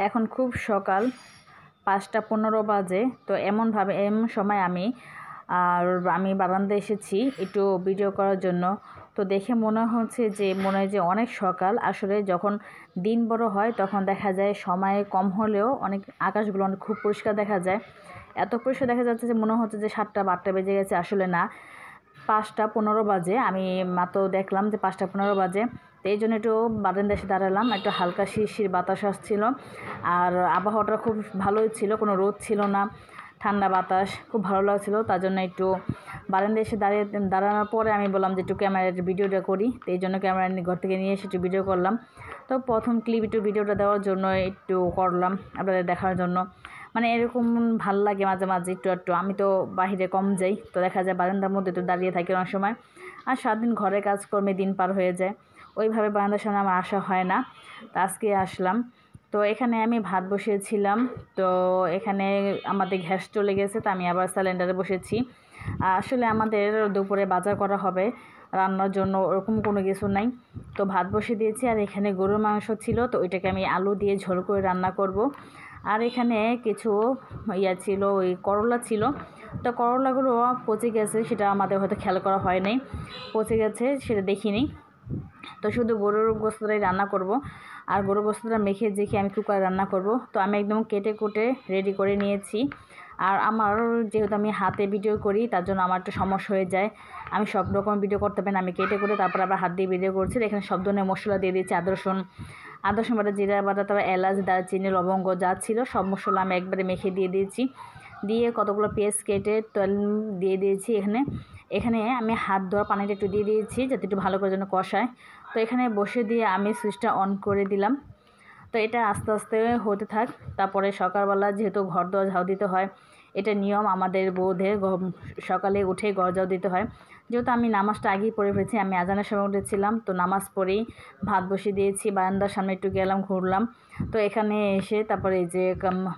এখন খুব সকাল 5টা 15 বাজে। তো এমন সময় আমি বারান্দায় এসেছি একটু ভিডিও করার জন্য। তো দেখে মনে হয় যে অনেক সকাল। আসলে যখন দিন বড় হয় তখন দেখা যায় সময় কম হলেও অনেক আকাশগুলো খুব পরিষ্কার দেখা যায়। এত পরিষ্কার দেখা যাচ্ছে যে মনে হচ্ছে যে 7টা বা 8টা বেজে গেছে। আসলে না, 5টা 15 বাজে। আমি মাত্র দেখলাম যে 5টা 15 বাজে। তো এই জন্য একটু বারান্দায় এসে দাঁড়ালাম। একটু হালকা শিরশির বাতাস আসছিল, আর আবহাওয়াটা খুব ভালোই ছিল, কোনো রোদ ছিল না, ঠান্ডা বাতাস, খুব ভালো লাগছিল। তার জন্য একটু বারান্দায় এসে দাঁড়ানোর পরে আমি বললাম যে একটু ক্যামেরার ভিডিওটা করি। তো এই জন্য ক্যামেরা ঘর থেকে নিয়ে এসে একটু ভিডিও করলাম। তো প্রথম ক্লিপ একটু ভিডিওটা দেওয়ার জন্য একটু করলাম আপনাদের দেখার জন্য। মানে এরকম ভাল লাগে মাঝে মাঝে একটু। আমি তো বাহিরে কম যাই, তো দেখা যায় বারান্দার মধ্যে একটু দাঁড়িয়ে থাকি অনেক সময়। আর সারাদিন ঘরে কাজকর্মে দিন পার হয়ে যায়, ওইভাবে বারান্দার সামনে আমার আসা হয় না। তো আজকে আসলাম। তো এখানে আমি ভাত বসিয়েছিলাম। তো এখানে আমাদের গ্যাস চলে গেছে, তো আমি আবার সিলিন্ডারে বসেছি। আসলে আমাদের দুপুরে বাজার করা হবে, রান্নার জন্য ওরকম কোনো কিছু নাই। তো ভাত বসিয়ে দিয়েছি, আর এখানে গরুর মাংস ছিল, তো ওইটাকে আমি আলু দিয়ে ঝোল করে রান্না করব। আর এখানে কিছু ছিল, ওই করলা ছিল। তো করলাগুলো পচে গেছে, সেটা আমাদের হয়তো খেয়াল করা হয় নাই, পচে গেছে সেটা দেখিনি। তো শুধু গরুর গোস্তটাই রান্না করব, আর গরুর গোস্তটা মেখে আমি কুকারে রান্না করব। তো আমি একদম কেটে কুটে রেডি করে নিয়েছি। আর আমার যেহেতু আমি হাতে ভিডিও করি, তার জন্য আমার একটু সমস্যা হয়ে যায়। আমি সব রকম ভিডিও করতে পারি না, আমি কেটে কুটে তারপর আবার হাত দিয়ে ভিডিও করছি। এখানে সব ধরনের মশলা দিয়ে দিয়েছি, আদা রসুন বাটা, জিরা বাটা, তারপর এলাচ, দারচিনি, লবঙ্গ যা ছিল সব মশলা আমি একবারে মেখে দিয়ে দিয়েছি। দিয়ে কতগুলো পেঁয়াজ কেটে তেল দিয়ে দিয়েছি। এখানে আমি হাত ধোয়া পানিটা একটু দিয়ে দিয়েছি, যাতে একটু ভালো করে যেন কষায়। তো এখানে বসে দিয়ে আমি সুইচটা অন করে দিলাম। তো এটা আস্তে আস্তে হতে থাক। তারপরে সকালবেলা যেহেতু ঘর দোর ঝাড়ু দিতে হয়, এটা নিয়ম আমাদের বউদের, সকালে উঠে ঘর ঝাড়ু দিতে হয়। যেহেতু আমি নামাজটা আগেই পড়ে ফেলেছি, আমি আজানের সময় উঠেছিলাম, তো নামাজ পড়েই ভাত বসিয়ে দিয়েছি। বারান্দার সামনে একটু গেলাম, ঘুরলাম। তো এখানে এসে তারপরে এই যে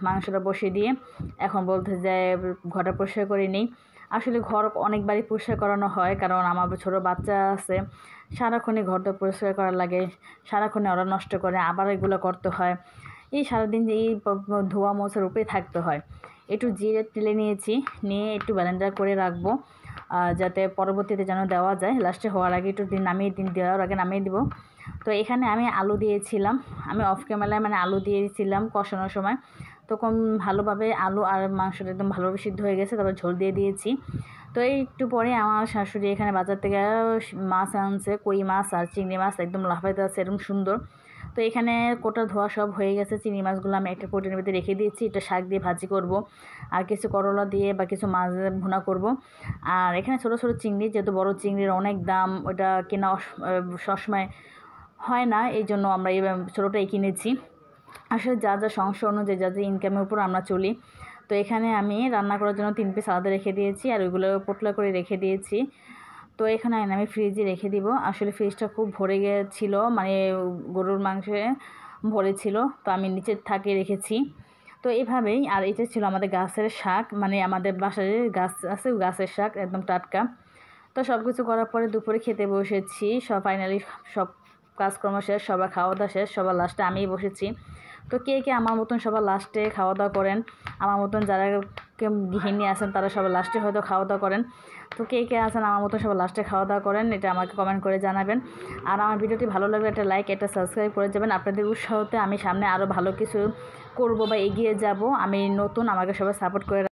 মাংসটা বসিয়ে দিয়ে এখন বলতে যায় ঘরটা পরিষ্কার করে নিই। আসলে ঘর অনেকবারই পরিষ্কার করানো হয়, কারণ আমার ছোটো বাচ্চা আছে, সারাক্ষণই ঘরটা পরিষ্কার করা লাগে, সারাক্ষণে ওরা নষ্ট করে, আবার এগুলো করতে হয়। এই সারাদিন এই ধোয়া মোছার উপরে থাকতে হয়। একটু জিরে টেলে নিয়েছি, নিয়ে একটু ব্লেন্ডার করে রাখবো, যাতে পরবর্তীতে যেন দেওয়া যায়। লাস্টে হওয়ার আগে একটু দেওয়ার আগে নামিয়ে দিব। তো এখানে আমি আলু দিয়েছিলাম, আমি অফ ক্যামেরায় আলু দিয়েছিলাম কষানোর সময়। তখন ভালোভাবে আলু আর মাংসটা একদম ভালোভাবে সিদ্ধ হয়ে গেছে, তারপর ঝোল দিয়ে দিয়েছি। তো একটু পরে আমার শাশুড়ি এখানে বাজার থেকে মাছ আনছে, কই মাছ আর চিংড়ি মাছ, একদম লাফাইতে আছে, এরকম সুন্দর। তো এখানে কোটা ধোয়া সব হয়ে গেছে। চিংড়ি মাছগুলো আমি একটা কোটের মধ্যে রেখে দিয়েছি, এটা শাক দিয়ে ভাজি করব, আর কিছু করলা দিয়ে বা কিছু মাছ ভুনা করব। আর এখানে ছোটো ছোটো চিংড়ি, যেহেতু বড় চিংড়ির অনেক দাম, ওটা কেনা সবসময় হয় না, এই জন্য আমরা এই ছোটোটাই কিনেছি। আসলে যা যা সংসার অনুযায়ী যা যা ইনকামের উপর আমরা চলি। তো এখানে আমি রান্না করার জন্য 3 পিস আলাদা রেখে দিয়েছি, আর ওইগুলো পোটলা করে রেখে দিয়েছি। তো এখানে আমি ফ্রিজে রেখে দিব। আসলে ফ্রিজটা খুব ভরে গিয়েছিল, গরুর মাংসে ভরে ছিল, তো আমি নিচের থাকে রেখেছি। তো এইভাবেই। আর এটা ছিল আমাদের গাছের শাক, আমাদের বাসায় গাছ আছে, গাছের শাক একদম টাটকা। তো সব কিছু করার পরে দুপুরে খেতে বসেছি। ফাইনালি সব কাজকর্ম শেষ, সবার খাওয়া দাওয়া শেষ, সবার লাস্টে আমিই বসেছি। তো কে কে আমার মতন সবার লাস্টে খাওয়া দাওয়া করেন, আমার মতন যারা গৃহিণী আছেন তারা সবার লাস্টে হয়তো খাওয়া দাওয়া করেন। তো কে কে আছেন আমার মতন সবার লাস্টে খাওয়া দাওয়া করেন, এটা আমাকে কমেন্ট করে জানাবেন। আর আমার ভিডিওটি ভালো লাগলে একটা লাইক, একটা সাবস্ক্রাইব করে যাবেন। আপনাদের উৎসাহতে আমি সামনে আরও ভালো কিছু করব বা এগিয়ে যাব। আমি নতুন, আমাকে সবাই সাপোর্ট করে